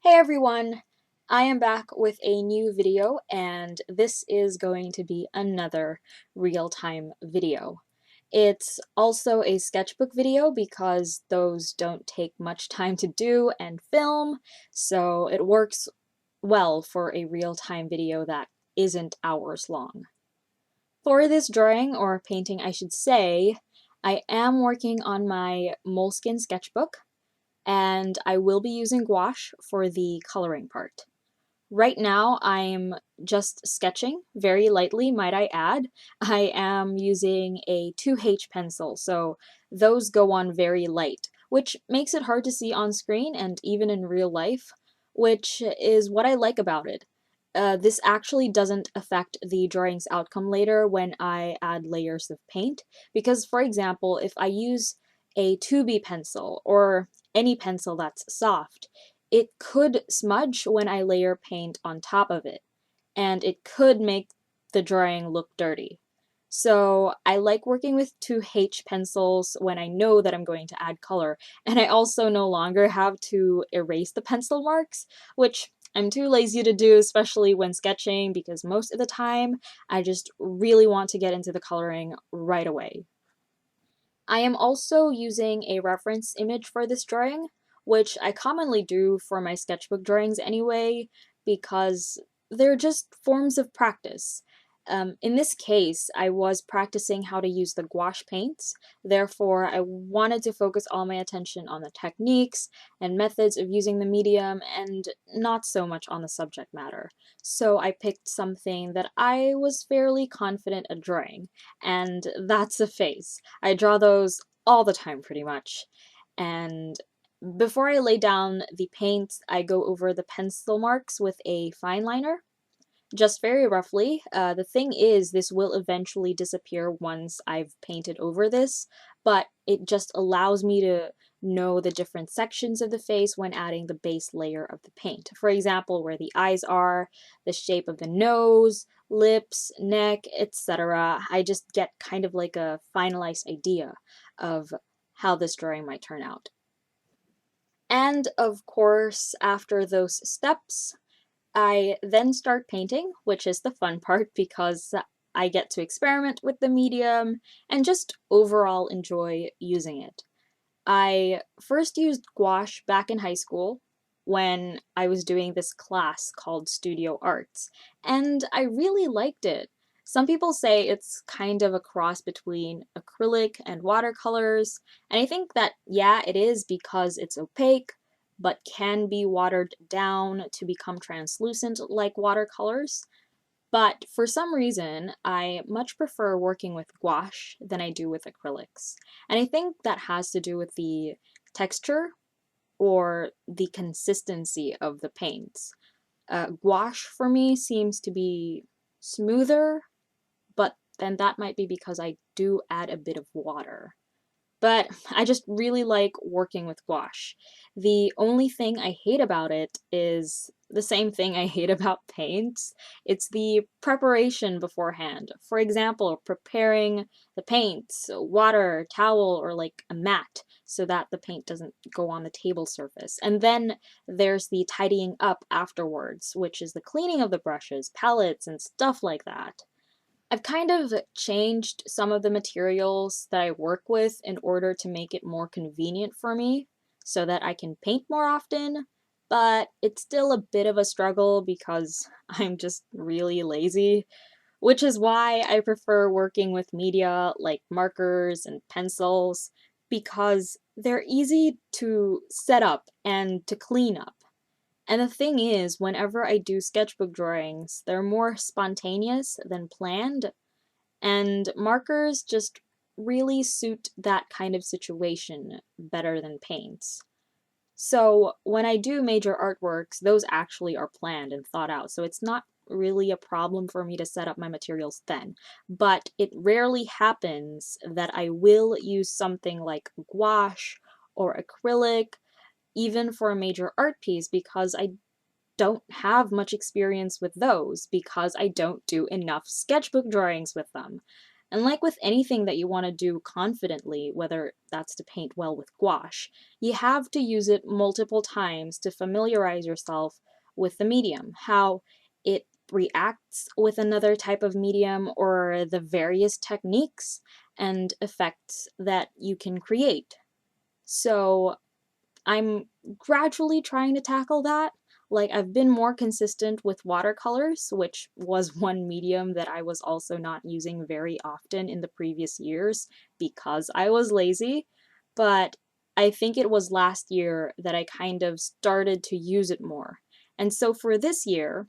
Hey everyone! I am back with a new video, and this is going to be another real-time video. It's also a sketchbook video because those don't take much time to do and film, so it works well for a real-time video that isn't hours long. For this drawing, or painting I should say, I am working on my Moleskine sketchbook, and I will be using gouache for the coloring part. Right now, I'm just sketching very lightly, might I add. I am using a 2H pencil, so those go on very light, which makes it hard to see on screen and even in real life, which is what I like about it. This actually doesn't affect the drawing's outcome later when I add layers of paint, because for example, if I use a 2B pencil or any pencil that's soft, it could smudge when I layer paint on top of it, and it could make the drawing look dirty. So I like working with 2H pencils when I know that I'm going to add color, and I also no longer have to erase the pencil marks, which I'm too lazy to do, especially when sketching, because most of the time I just really want to get into the coloring right away. I am also using a reference image for this drawing, which I commonly do for my sketchbook drawings anyway, because they're just forms of practice. In this case, I was practicing how to use the gouache paints, therefore I wanted to focus all my attention on the techniques and methods of using the medium and not so much on the subject matter. So I picked something that I was fairly confident at drawing, and that's a face. I draw those all the time pretty much. And before I lay down the paint, I go over the pencil marks with a fine liner, just very roughly. The thing is, this will eventually disappear once I've painted over this, but it just allows me to know the different sections of the face when adding the base layer of the paint. For example, where the eyes are, the shape of the nose, lips, neck, etc. I just get kind of like a finalized idea of how this drawing might turn out. And of course, after those steps, I then start painting, which is the fun part because I get to experiment with the medium and just overall enjoy using it. I first used gouache back in high school when I was doing this class called Studio Arts, and I really liked it. Some people say it's kind of a cross between acrylic and watercolors, and I think that, yeah, it is because it's opaque, but can be watered down to become translucent like watercolors. But for some reason, I much prefer working with gouache than I do with acrylics. And I think that has to do with the texture or the consistency of the paints. Gouache for me seems to be smoother, but then that might be because I do add a bit of water. But I just really like working with gouache. The only thing I hate about it is the same thing I hate about paints. It's the preparation beforehand. For example, preparing the paints, water, towel, or like a mat so that the paint doesn't go on the table surface. And then there's the tidying up afterwards, which is the cleaning of the brushes, palettes, and stuff like that. I've kind of changed some of the materials that I work with in order to make it more convenient for me so that I can paint more often, but it's still a bit of a struggle because I'm just really lazy, which is why I prefer working with media like markers and pencils because they're easy to set up and to clean up. And the thing is, whenever I do sketchbook drawings, they're more spontaneous than planned, and markers just really suit that kind of situation better than paints. So when I do major artworks, those actually are planned and thought out, so it's not really a problem for me to set up my materials then. But it rarely happens that I will use something like gouache or acrylic, even for a major art piece, because I don't have much experience with those because I don't do enough sketchbook drawings with them. And like with anything that you want to do confidently, whether that's to paint well with gouache, you have to use it multiple times to familiarize yourself with the medium, how it reacts with another type of medium, or the various techniques and effects that you can create. So I'm gradually trying to tackle that. Like, I've been more consistent with watercolors, which was one medium that I was also not using very often in the previous years because I was lazy. But I think it was last year that I kind of started to use it more. And so for this year,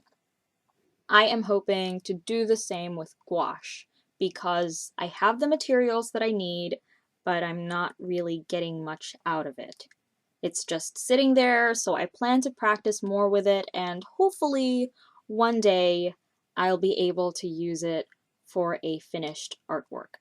I am hoping to do the same with gouache because I have the materials that I need, but I'm not really getting much out of it. It's just sitting there, so I plan to practice more with it, and hopefully one day I'll be able to use it for a finished artwork.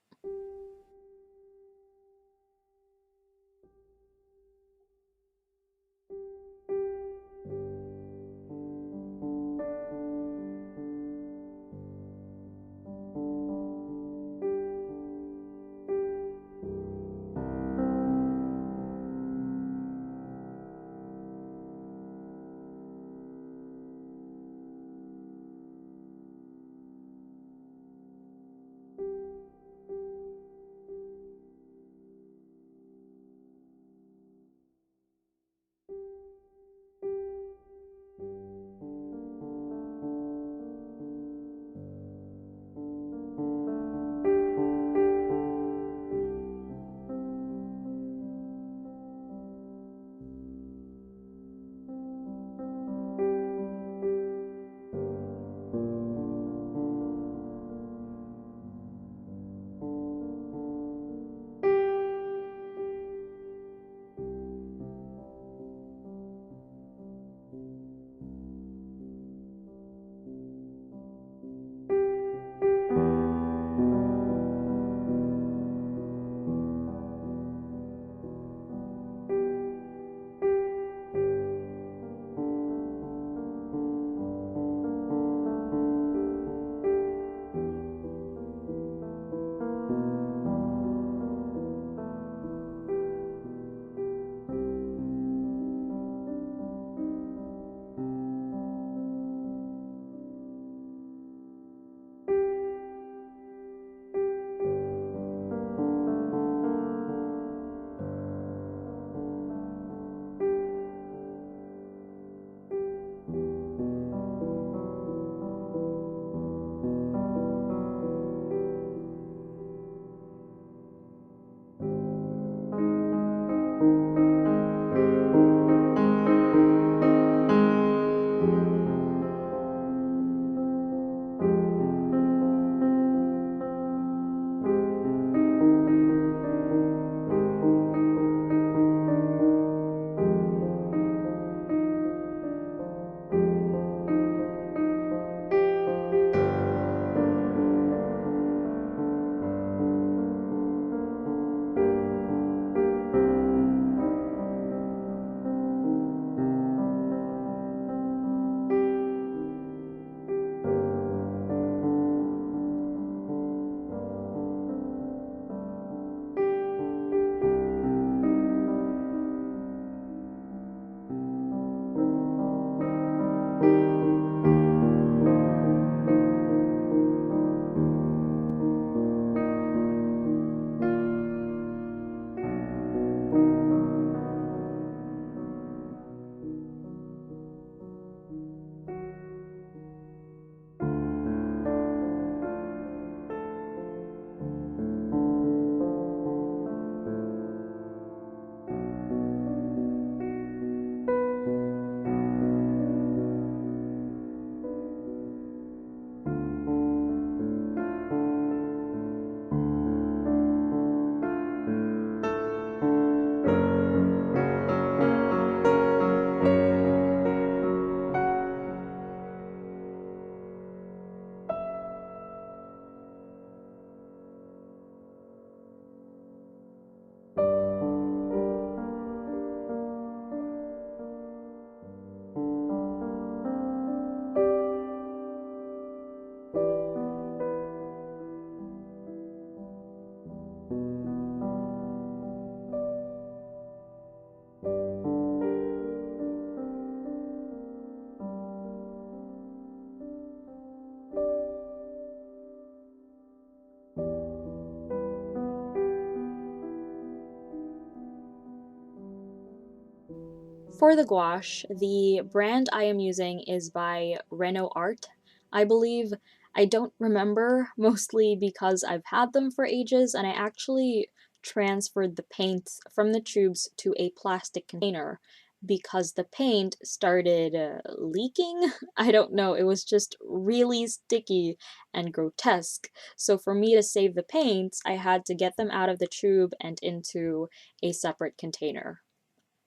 For the gouache, the brand I am using is by Renault Art, I believe. I don't remember, mostly because I've had them for ages and I actually transferred the paints from the tubes to a plastic container because the paint started leaking. I don't know, it was just really sticky and grotesque. So for me to save the paints, I had to get them out of the tube and into a separate container.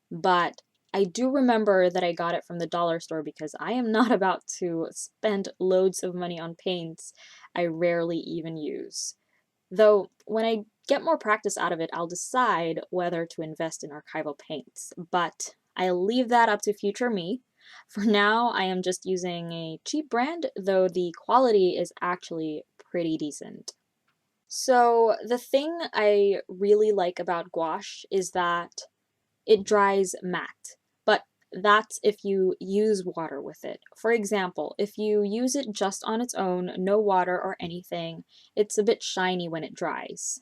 But I do remember that I got it from the dollar store because I am not about to spend loads of money on paints I rarely even use. Though, when I get more practice out of it, I'll decide whether to invest in archival paints, but I'll leave that up to future me. For now, I am just using a cheap brand, though the quality is actually pretty decent. So, the thing I really like about gouache is that it dries matte, but that's if you use water with it. For example, if you use it just on its own, no water or anything, it's a bit shiny when it dries.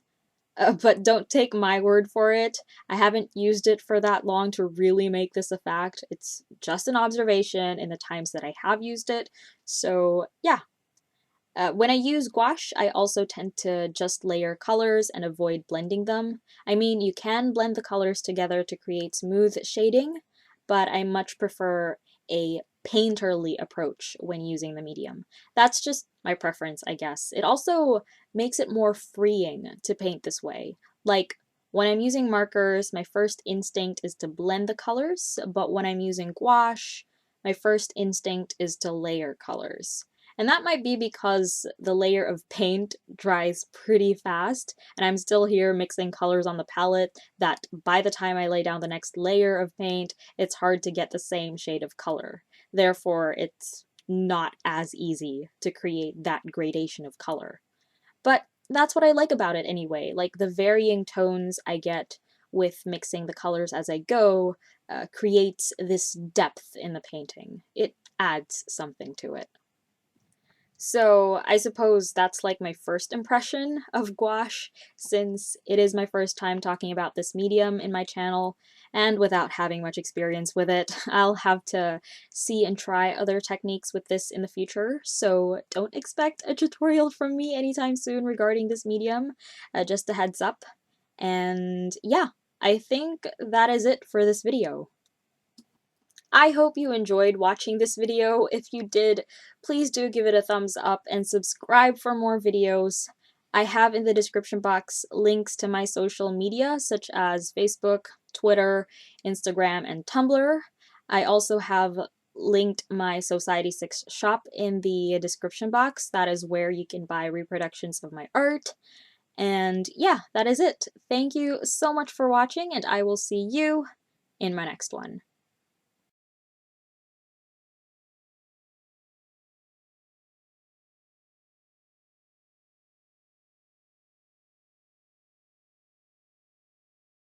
But don't take my word for it. I haven't used it for that long to really make this a fact. It's just an observation in the times that I have used it. So, yeah. When I use gouache, I also tend to just layer colors and avoid blending them. I mean, you can blend the colors together to create smooth shading, but I much prefer a painterly approach when using the medium. That's just my preference, I guess. It also makes it more freeing to paint this way. Like, when I'm using markers, my first instinct is to blend the colors, but when I'm using gouache, my first instinct is to layer colors. And that might be because the layer of paint dries pretty fast, and I'm still here mixing colors on the palette that by the time I lay down the next layer of paint, it's hard to get the same shade of color. Therefore, it's not as easy to create that gradation of color. But that's what I like about it anyway, like the varying tones I get with mixing the colors as I go creates this depth in the painting. It adds something to it. So I suppose that's like my first impression of gouache, since it is my first time talking about this medium in my channel, and without having much experience with it, I'll have to see and try other techniques with this in the future, so don't expect a tutorial from me anytime soon regarding this medium, just a heads up. And yeah, I think that is it for this video. I hope you enjoyed watching this video. If you did, please do give it a thumbs up and subscribe for more videos. I have in the description box links to my social media such as Facebook, Twitter, Instagram, and Tumblr. I also have linked my Society6 shop in the description box. That is where you can buy reproductions of my art. And yeah, that is it. Thank you so much for watching, and I will see you in my next one.